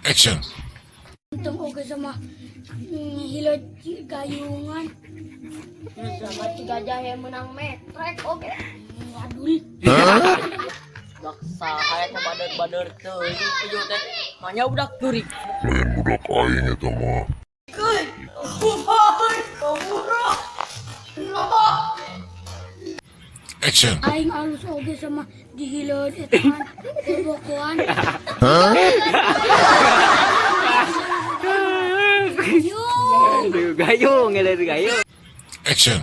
Action. Untung oke sama hilot gayungan. Sama si gajah yang menang metrek oke. Waduh. Baksa kayak ke bader-bader tuh. Ini tujuh teh. Manya udah kurik. Lain budak aing eta mah. Action. Aing alus oge sama dihilot eta kan bobokoan. Gayung, ngelir gayung. Action.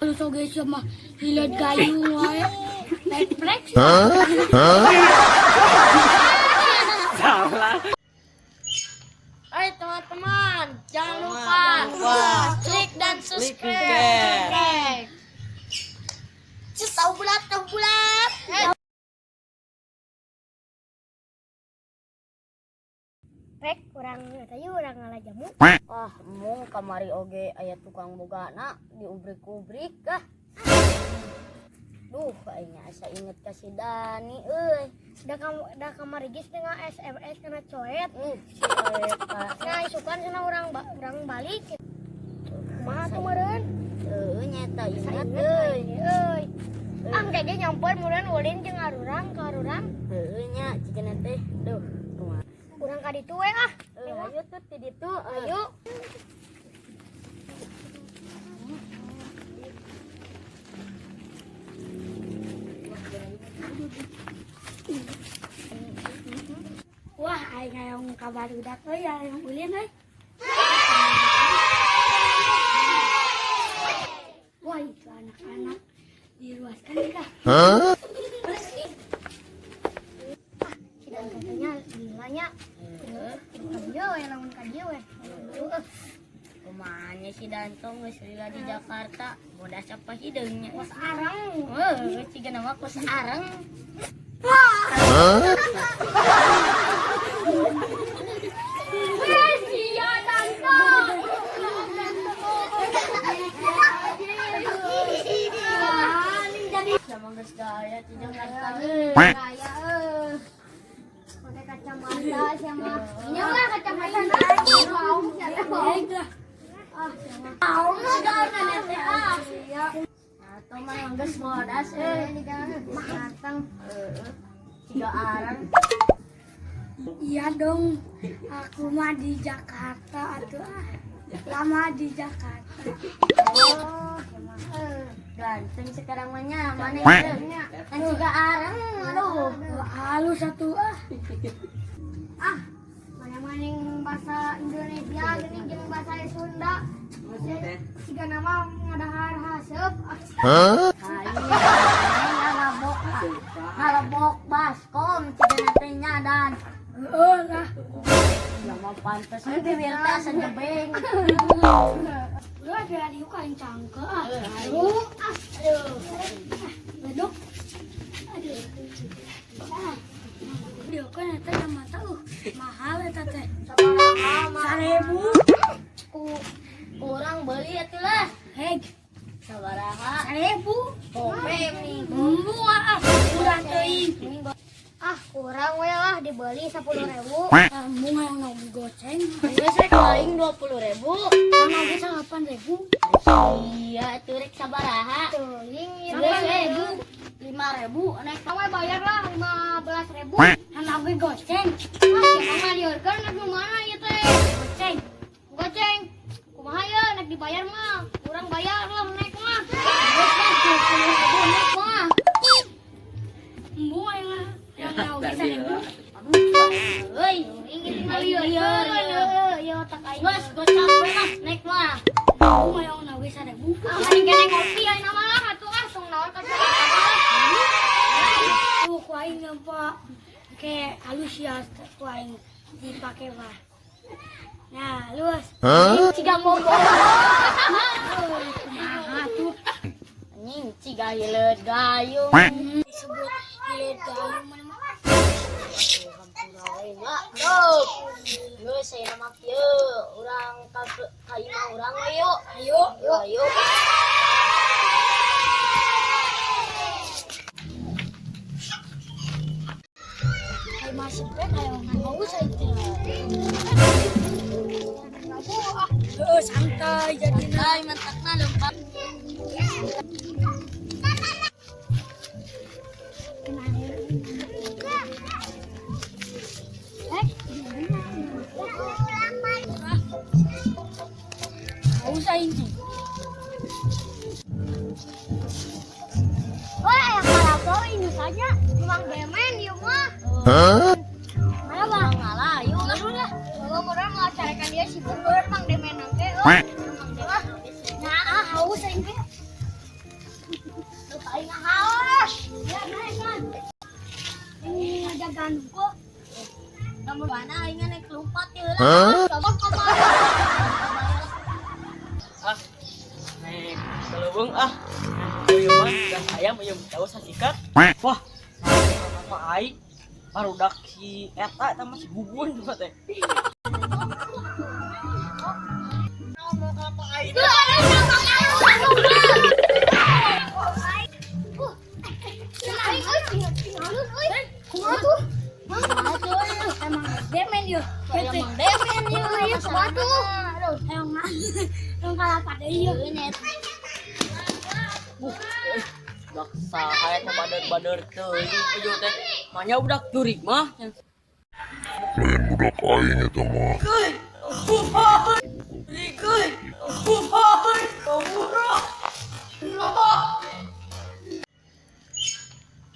Alus oge sama hilot gayung wae. Metrek. Salah. Hai teman-teman, jangan lupa klik dan subscribe. Tahu bulat. Rek urang tadi urang ngalah jamu. Ah, mung kamari oge aya tukang bogana diubrik-ubrik kah. Duh, kayaknya asa inget ka si Dani euy. Da kamari geus dengan SMS kana coet. Si eta. Nah, isukan cenah urang balik. Kumaha tuh meureun? Nyata ingat Euy, euy. euy. Ah, kayaknya nyamper meureun ulin jeung arurang ka arurang. Nya cikeuna teh. Duh, kumaha. Urang ka ditu we ah. Ayo tuh di ditu. Ayo. Wah, aing hayang kabar udak euy, hayang ulin euy. Wah, itu anak-anak diruaskan kah? Kita katanya gilanya. Kadio we lamun kadio we. Kumanya si Dantong geus lila di Jakarta. Bodas apa hideungnya. Kos arang. Ciga nama kos areng. Sia Dantong. Sama geus gaya di Jakarta. Kaya pakai kacamata sama ini lah kacamata lagi mau siapa mau jangan nanti Atau mah yang geus bodas matang. Ciga areng. Iya dong, aku mah di Jakarta atuh lama di Jakarta. Ganteng sekarang mahnya mana hideungnya. Kan ciga areng aduh. Halus satu Maning bahasa Indonesia geuning jeung bahasa Sunda. Siga nama ngadahar haseup. Ngalebok baskom ciga teh nya dan. lah. Ya mah pantes we bibir teh asa jebeng. Udah dari kain cangke aduh. Duduk. Aduh. Dia kan eta mata mahal eta teh. Seribu. Kurang beli atuh lah. Heg, Sabaraha? 1000. Kope nih. Muah kurang teuing. Kurang we lah dibeli 10.000. Kamu yang mau goceng. Geus rek paling 20.000. Sama bisa 8.000. Iya, atuh rek sabaraha? Teuing 10.000. 5.000 naik Kamu bayar lah 15.000. Sama gue goceng. siapa ngaliurkeun nek nu mana ieu teh? Goceng. Goceng. Kumaha ye nek dibayar mah? Urang bayar lah naik mah. Geus lah 20.000 Naik mah. Embu yang mau bisa 1.000. Euy, ingin ngaliurkeun. Ya otak aing. Geus gocap we lah naik mah. Embu yang mau bisa 1.000. Mending kene ngopi ayeuna mah lah atuh tong naon ka Tuh ku aing nampak kayak halus ya ku aing dipakai mah. Nah, halus. ciga bobo. Kumaha tuh Anjing ciga hileud gayung. disebut hilot gayung mana mah. Aduh. Geus saya nama kieu, urang ka imah urang we yuk. Ayo. Ayo. nasib kayak nggak usah itu. Santai jadi mantakna lompat. nggak usah ini. Wah, yang kalau ini saja memang demen yuk mah. Hah? Mana bang? Ngalah, yuk lah. Kalau orang melacarakan dia sih, orang mang demen nangke. Nah, haus ini. Lupain haus. Ya, naik. Ini ngajagan gua. Kamu mana aing naik lompat ya lah. Hah? Coba kamu. Nih, kelubung Ayo mah, dan ayam ayam tahu sasikat. Wah, apa ai? Barudak si eta sama si Bubun juga teh. Emang demen yuk. Emang demen yuk, batu. Emang kalah pada yuk. Dak saha eta bader-bader teuing pujo teh. Manya udah jurig mah. Lain budak aing eta mah.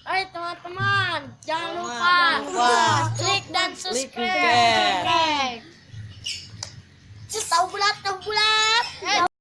Hai teman-teman, jangan lupa Jangan lupa klik dan Klik subscribe. like